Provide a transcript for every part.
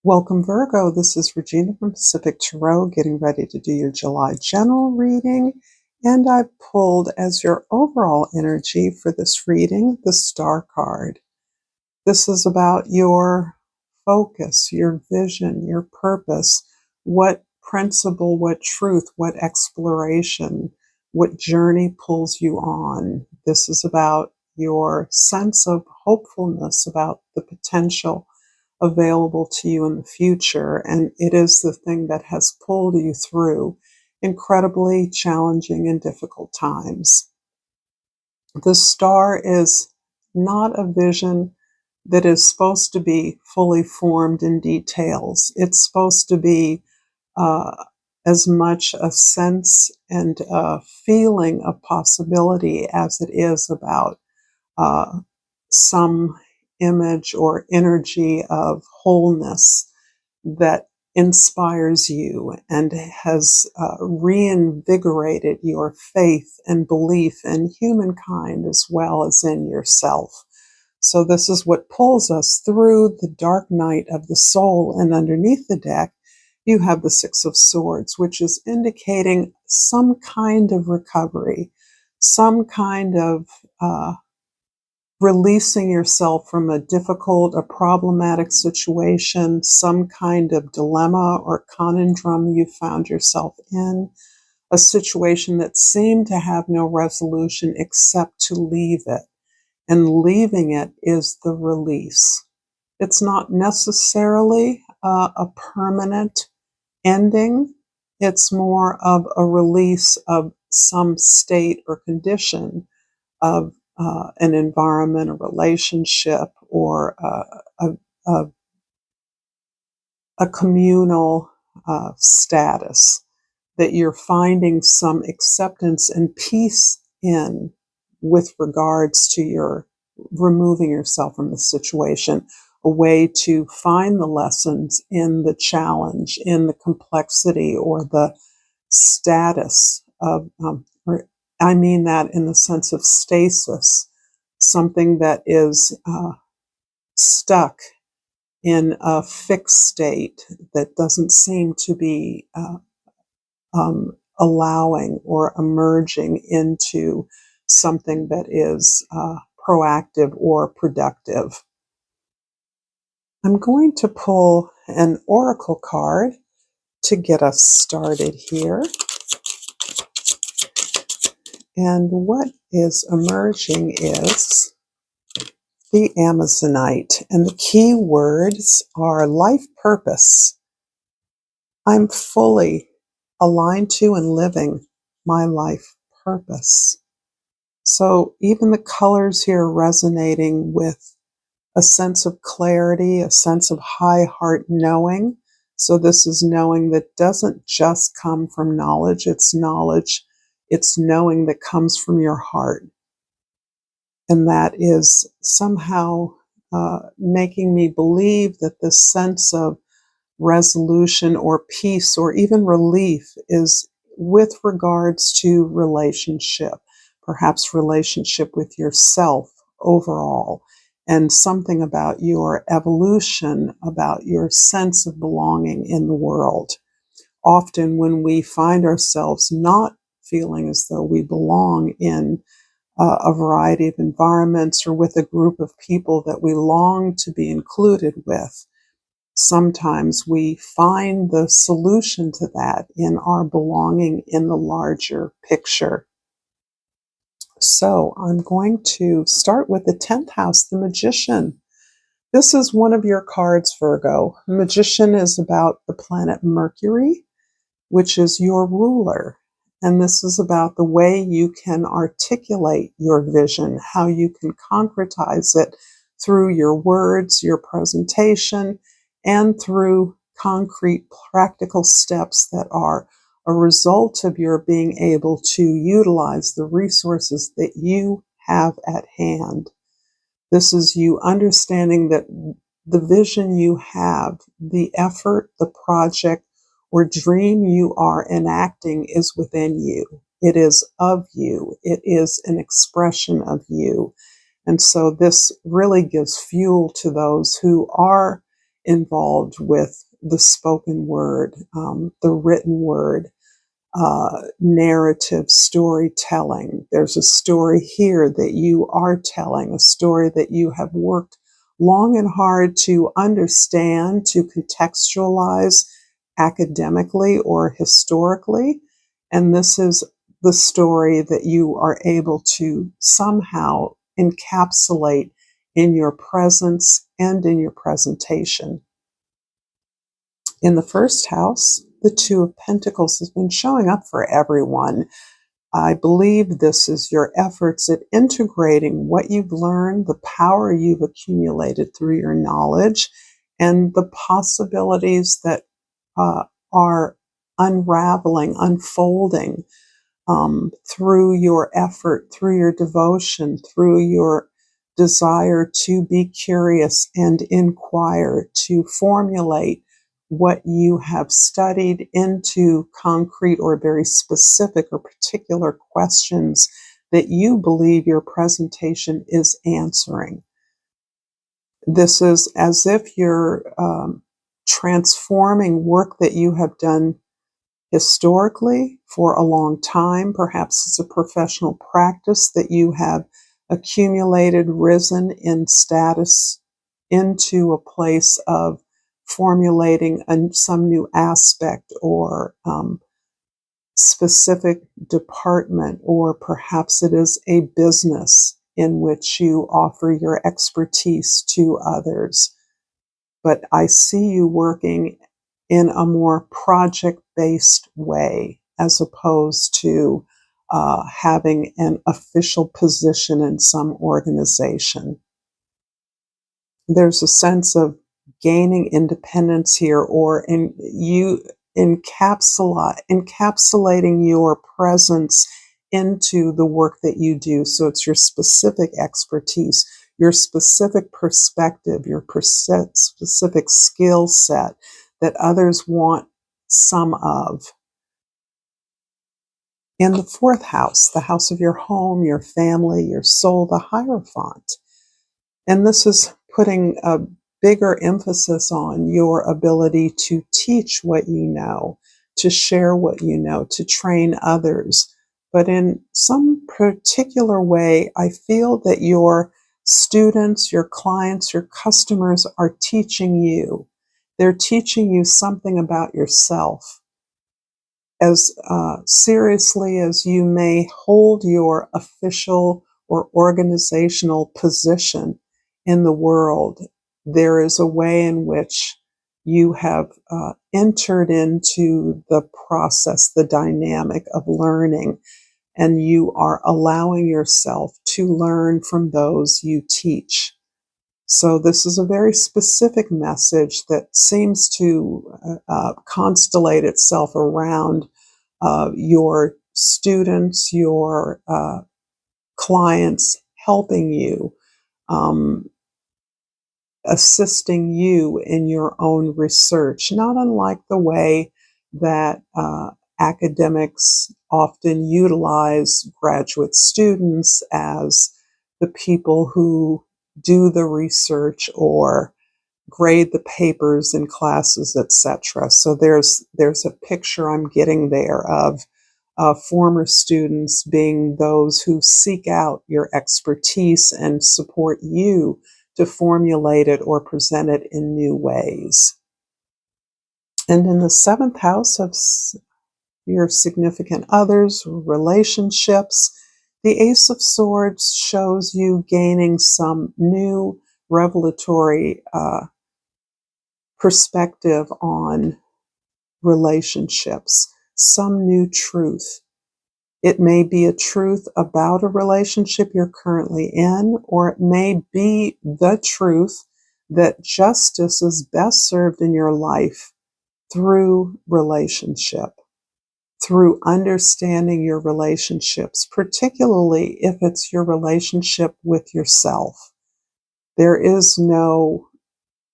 Welcome, Virgo. This is Regina from Pacific Tarot, getting ready to do your July general reading. And I pulled as your overall energy for this reading, the Star card. This is about your focus, your vision, your purpose, what principle, what truth, what exploration, what journey pulls you on. This is about your sense of hopefulness about the potential available to you in the future. And it is the thing that has pulled you through incredibly challenging and difficult times. The star is not a vision that is supposed to be fully formed in details. It's supposed to be uh, as much a sense and a feeling of possibility as it is about uh, some image or energy of wholeness that inspires you and has reinvigorated your faith and belief in humankind as well as in yourself. So this is what pulls us through the dark night of the soul. And underneath the deck, you have the Six of Swords, which is indicating some kind of recovery, some kind of releasing yourself from a difficult, a problematic situation, some kind of dilemma or conundrum you found yourself in, a situation that seemed to have no resolution except to leave it. And leaving it is the release. It's not necessarily a permanent ending. It's more of a release of some state or condition of an environment, a relationship, or a, a communal status that you're finding some acceptance and peace in with regards to your removing yourself from the situation, a way to find the lessons in the challenge, in the complexity or the status of, or I mean that in the sense of stasis, something that is stuck in a fixed state that doesn't seem to be allowing or emerging into something that is proactive or productive. I'm going to pull an oracle card to get us started here. And what is emerging is the Amazonite. And the key words are life purpose. I'm fully aligned to and living my life purpose. So even the colors here resonating with a sense of clarity, a sense of high heart knowing. So this is knowing that doesn't just come from knowledge, it's knowing that comes from your heart. And that is somehow making me believe that this sense of resolution or peace or even relief is with regards to relationship, perhaps relationship with yourself overall, and something about your evolution, about your sense of belonging in the world. Often when we find ourselves not feeling as though we belong in a variety of environments or with a group of people that we long to be included with, sometimes we find the solution to that in our belonging in the larger picture. So I'm going to start with the 10th house, the Magician. This is one of your cards, Virgo. Magician is about the planet Mercury, which is your ruler. And this is about the way you can articulate your vision, how you can concretize it through your words, your presentation, and through concrete practical steps that are a result of your being able to utilize the resources that you have at hand. This is you understanding that the vision you have, the effort, the project, or dream you are enacting is within you. It is of you. It is an expression of you. And so this really gives fuel to those who are involved with the spoken word, the written word, narrative storytelling. There's a story here that you are telling, a story that you have worked long and hard to understand, to contextualize academically or historically. And this is the story that you are able to somehow encapsulate in your presence and in your presentation. In the first house, the Two of Pentacles has been showing up for everyone. I believe this is your efforts at integrating what you've learned, the power you've accumulated through your knowledge, and the possibilities that are unraveling, unfolding through your effort, through your devotion, through your desire to be curious and inquire, to formulate what you have studied into concrete or very specific or particular questions that you believe your presentation is answering. This is as if you're transforming work that you have done historically for a long time. Perhaps it's a professional practice that you have accumulated, risen in status into a place of formulating some new aspect or specific department, or perhaps it is a business in which you offer your expertise to others. But I see you working in a more project-based way as opposed to having an official position in some organization. There's a sense of gaining independence here, or encapsulating your presence into the work that you do. So it's your specific expertise, your specific perspective, your specific skill set that others want some of. In the fourth house, the house of your home, your family, your soul, the Hierophant. And this is putting a bigger emphasis on your ability to teach what you know, to share what you know, to train others. But in some particular way, I feel that your students, your clients, your customers are teaching you. They're teaching you something about yourself. As seriously as you may hold your official or organizational position in the world, there is a way in which you have entered into the process, the dynamic of learning, and you are allowing yourself to learn from those you teach. So this is a very specific message that seems to constellate itself around your students, your clients, helping you, assisting you in your own research, not unlike the way that academics often utilize graduate students as the people who do the research or grade the papers in classes, etc. So there's a picture I'm getting there of former students being those who seek out your expertise and support you to formulate it or present it in new ways. And in the seventh house of your significant others, relationships, the Ace of Swords shows you gaining some new revelatory perspective on relationships, some new truth. It may be a truth about a relationship you're currently in, or it may be the truth that justice is best served in your life through relationship, through understanding your relationships, particularly if it's your relationship with yourself. There is no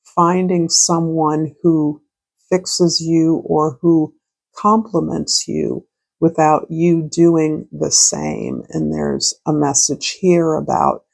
finding someone who fixes you or who compliments you without you doing the same. And there's a message here about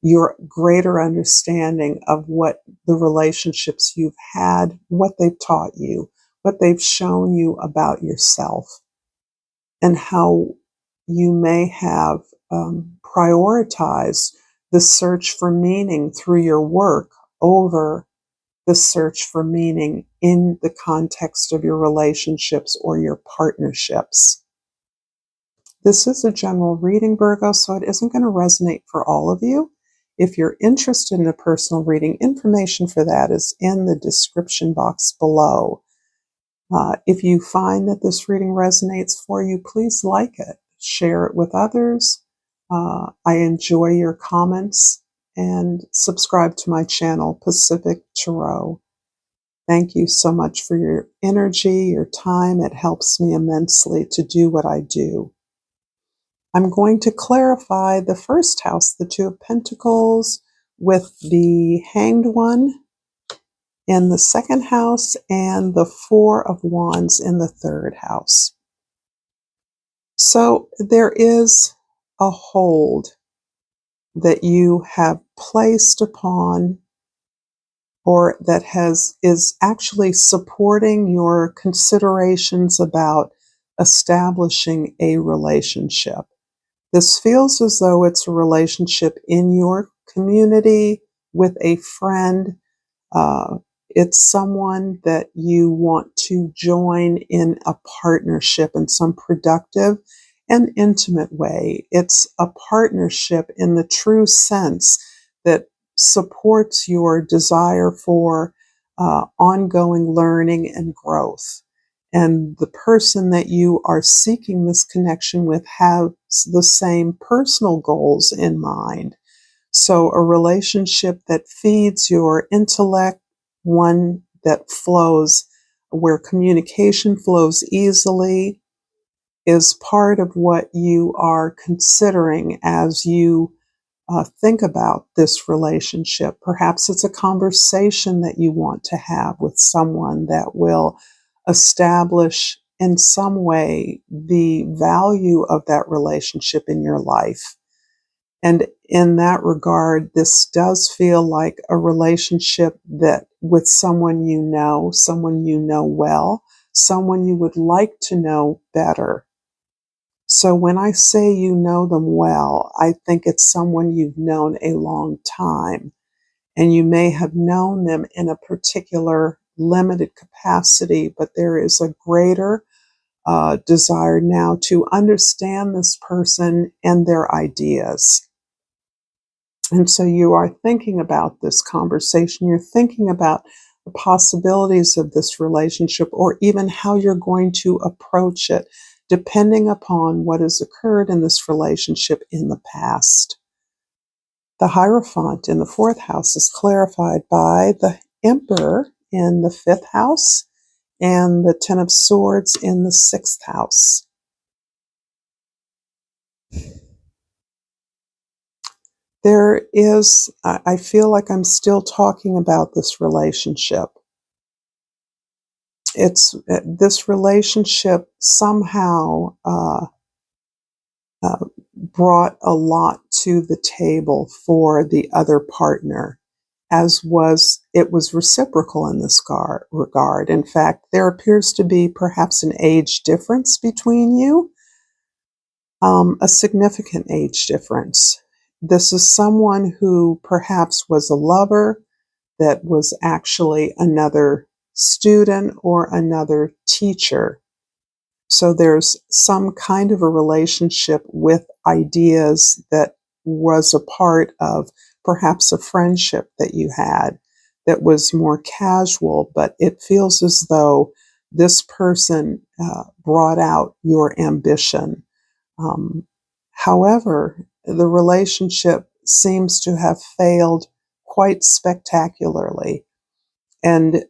your greater understanding of what the relationships you've had, what they've taught you, what they've shown you about yourself, and how you may have prioritized the search for meaning through your work over the search for meaning in the context of your relationships or your partnerships. This is a general reading, Virgo, so it isn't going to resonate for all of you. If you're interested in a personal reading, information for that is in the description box below. If you find that this reading resonates for you, please like it, share it with others. I enjoy your comments, and subscribe to my channel, Pacific Tarot. Thank you so much for your energy, your time. It helps me immensely to do what I do. I'm going to clarify the first house, the Two of Pentacles, with the Hanged One in the second house and the Four of Wands in the third house. So there is a hold that you have placed upon, or that is actually supporting your considerations about establishing a relationship. This feels as though it's a relationship in your community with a friend. It's someone that you want to join in a partnership in some productive and intimate way. It's a partnership in the true sense that supports your desire for ongoing learning and growth. And the person that you are seeking this connection with has the same personal goals in mind. So a relationship that feeds your intellect, one that flows, where communication flows easily, is part of what you are considering as you think about this relationship. Perhaps it's a conversation that you want to have with someone that will establish in some way the value of that relationship in your life. And in that regard, this does feel like a relationship that with someone you know well, someone you would like to know better. So when I say you know them well, I think it's someone you've known a long time, and you may have known them in a particular limited capacity, but there is a greater desire now to understand this person and their ideas. And so you are thinking about this conversation, you're thinking about the possibilities of this relationship, or even how you're going to approach it, depending upon what has occurred in this relationship in the past. The Hierophant in the fourth house is clarified by the Emperor in the fifth house and the Ten of Swords in the sixth house. There is, I feel like I'm still talking about this relationship. This relationship somehow brought a lot to the table for the other partner, it was reciprocal in this regard. In fact, there appears to be perhaps an age difference between you, a significant age difference. This is someone who perhaps was a lover that was actually another student or another teacher. So there's some kind of a relationship with ideas that was a part of perhaps a friendship that you had that was more casual, but it feels as though this person brought out your ambition. However, the relationship seems to have failed quite spectacularly. And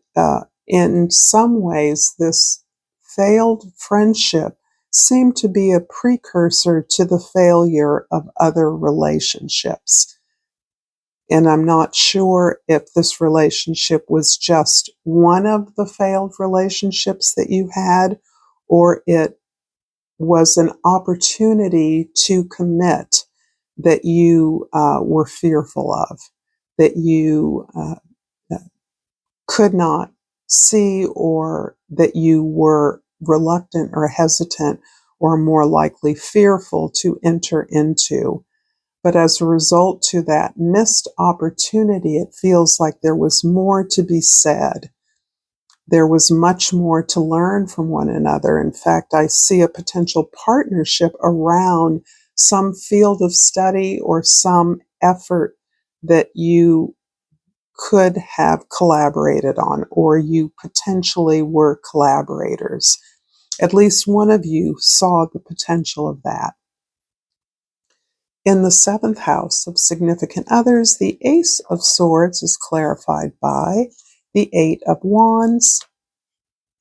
in some ways, this failed friendship seemed to be a precursor to the failure of other relationships. And I'm not sure if this relationship was just one of the failed relationships that you had, or it was an opportunity to commit that you were fearful of, that you could not see, or that you were reluctant or hesitant or more likely fearful to enter into. But as a result to that missed opportunity, it feels like there was more to be said. There was much more to learn from one another. In fact, I see a potential partnership around some field of study or some effort that you could have collaborated on, or you potentially were collaborators. At least one of you saw the potential of that. In the seventh house of significant others, the Ace of Swords is clarified by the Eight of Wands,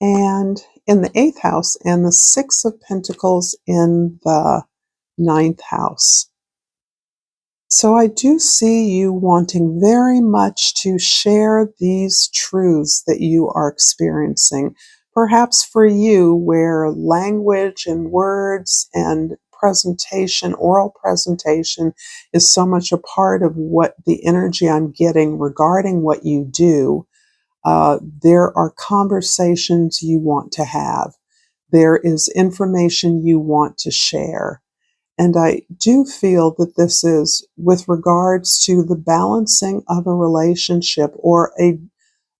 and in the eighth house, and the Six of Pentacles in the ninth house. So I do see you wanting very much to share these truths that you are experiencing. Perhaps for you, where language and words and presentation, oral presentation, is so much a part of what the energy I'm getting regarding what you do, there are conversations you want to have. There is information you want to share. And I do feel that this is with regards to the balancing of a relationship or a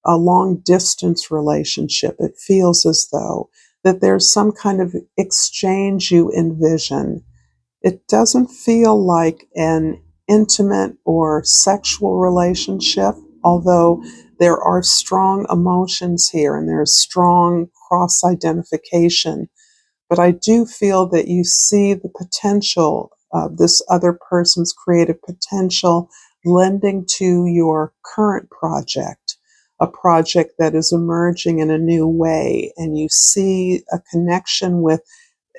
long distance relationship. It feels as though that there's some kind of exchange you envision. It doesn't feel like an intimate or sexual relationship, although there are strong emotions here and there's strong cross-identification. But I do feel that you see the potential of this other person's creative potential lending to your current project, a project that is emerging in a new way, and you see a connection with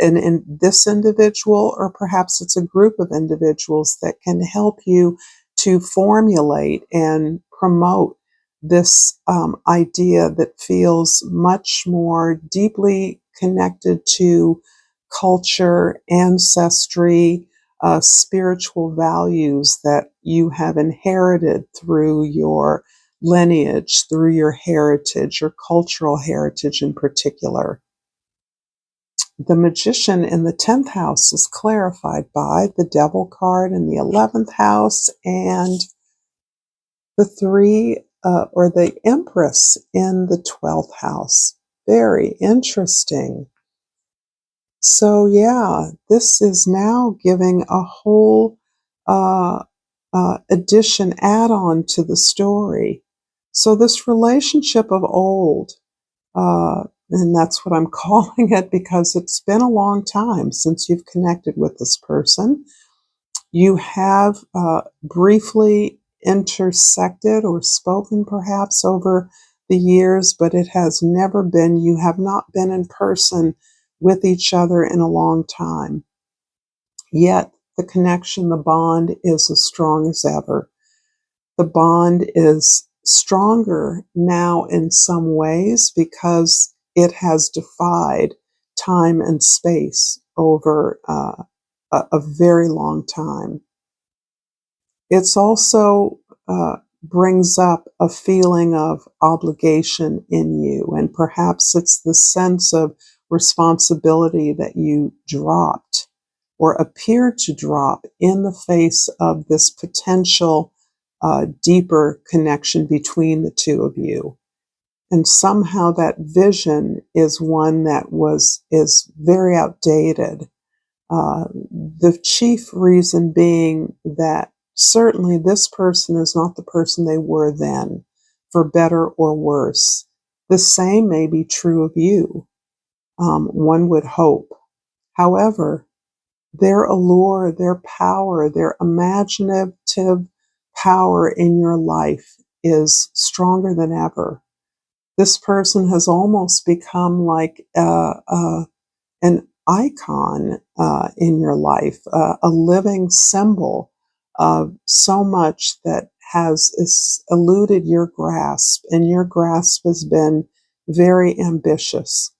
in this individual, or perhaps it's a group of individuals that can help you to formulate and promote this idea that feels much more deeply connected to culture, ancestry, spiritual values that you have inherited through your lineage, through your heritage, your cultural heritage in particular. The Magician in the 10th house is clarified by the Devil card in the 11th house, and the the Empress in the 12th house. Very interesting. So yeah, this is now giving a whole addition, add-on to the story. So this relationship of old, and that's what I'm calling it because it's been a long time since you've connected with this person. You have briefly intersected or spoken perhaps over the years, but it has never been, you have not been in person with each other in a long time. Yet the connection, the bond is as strong as ever. The bond is stronger now in some ways because it has defied time and space over a very long time. It's also brings up a feeling of obligation in you, and perhaps it's the sense of responsibility that you dropped or appeared to drop in the face of this potential deeper connection between the two of you. And somehow that vision is one that is very outdated. The chief reason being that certainly this person is not the person they were then, for better or worse. The same may be true of you, one would hope. However, their allure, their power, their imaginative power in your life is stronger than ever. This person has almost become like an icon in your life, a living symbol of so much that has eluded your grasp, and your grasp has been very ambitious.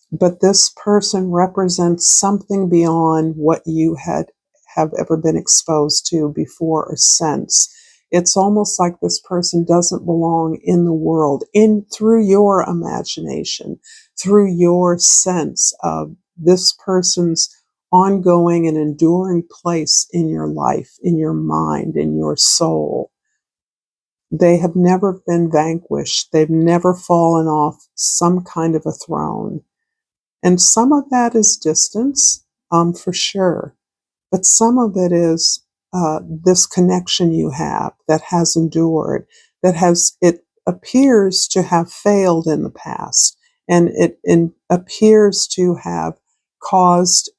But this person represents something beyond what you had have ever been exposed to before or since. It's almost like this person doesn't belong in the world, through your imagination, through your sense of this person's ongoing and enduring place in your life, in your mind, in your soul. They have never been vanquished. They've never fallen off some kind of a throne. And some of that is distance, for sure. But some of it is this connection you have that has endured, it appears to have failed in the past, and it appears to have caused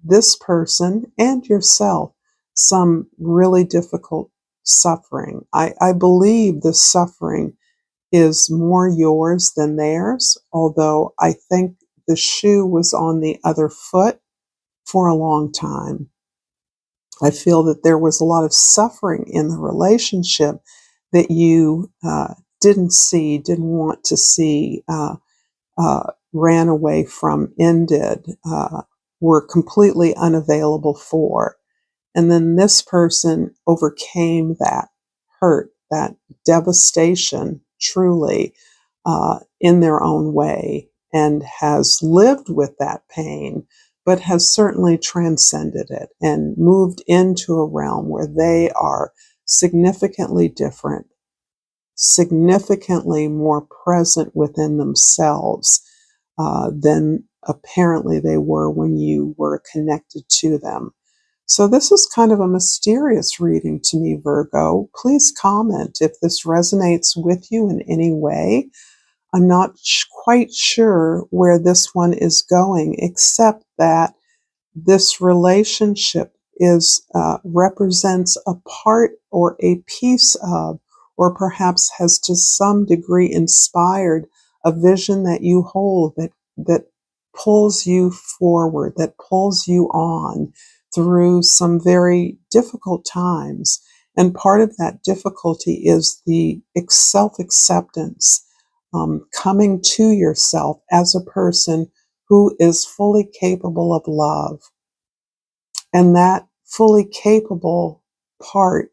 this person and yourself some really difficult suffering. I believe the suffering is more yours than theirs, although I think the shoe was on the other foot for a long time. I feel that there was a lot of suffering in the relationship that you didn't see, didn't want to see, ran away from, ended, were completely unavailable for. And then this person overcame that hurt, that devastation, truly, in their own way, and has lived with that pain, but has certainly transcended it and moved into a realm where they are significantly different, significantly more present within themselves than apparently they were when you were connected to them. So this is kind of a mysterious reading to me, Virgo. Please comment if this resonates with you in any way. I'm not quite sure where this one is going, except that this relationship represents a part or a piece of, or perhaps has to some degree inspired a vision that you hold that pulls you forward, that pulls you on through some very difficult times. And part of that difficulty is the self-acceptance, coming to yourself as a person who is fully capable of love. And that fully capable part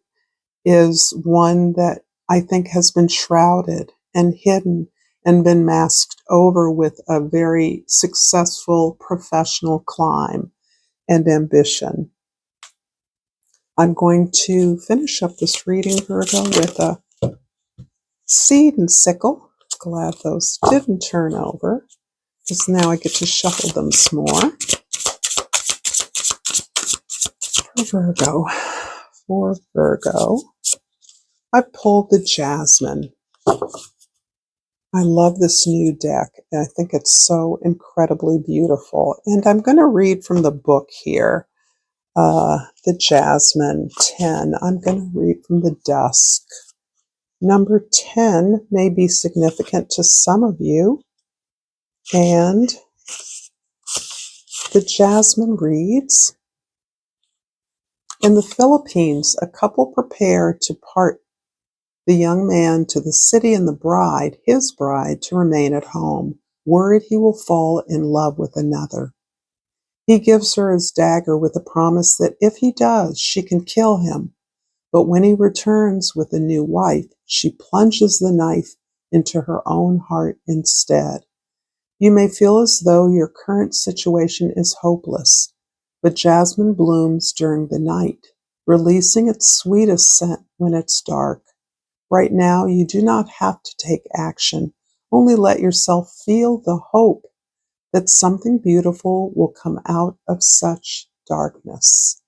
is one that I think has been shrouded and hidden and been masked over with a very successful professional climb and ambition. I'm going to finish up this reading, Virgo, with a seed and sickle. Glad those didn't turn over, because now I get to shuffle them some more. For Virgo, I pulled the Jasmine. I love this new deck, and I think it's so incredibly beautiful. And I'm going to read from the book here, the Jasmine 10. I'm going to read from the Dusk. Number 10 may be significant to some of you, and the Jasmine reads, in the Philippines, a couple prepare to part the young man to the city and the bride, his bride, to remain at home, worried he will fall in love with another. He gives her his dagger with a promise that if he does, she can kill him. But when he returns with a new wife, she plunges the knife into her own heart instead. You may feel as though your current situation is hopeless, but jasmine blooms during the night, releasing its sweetest scent when it's dark. Right now, you do not have to take action. Only let yourself feel the hope that something beautiful will come out of such darkness.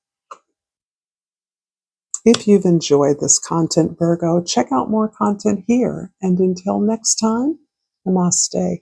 If you've enjoyed this content, Virgo, check out more content here. And until next time, namaste.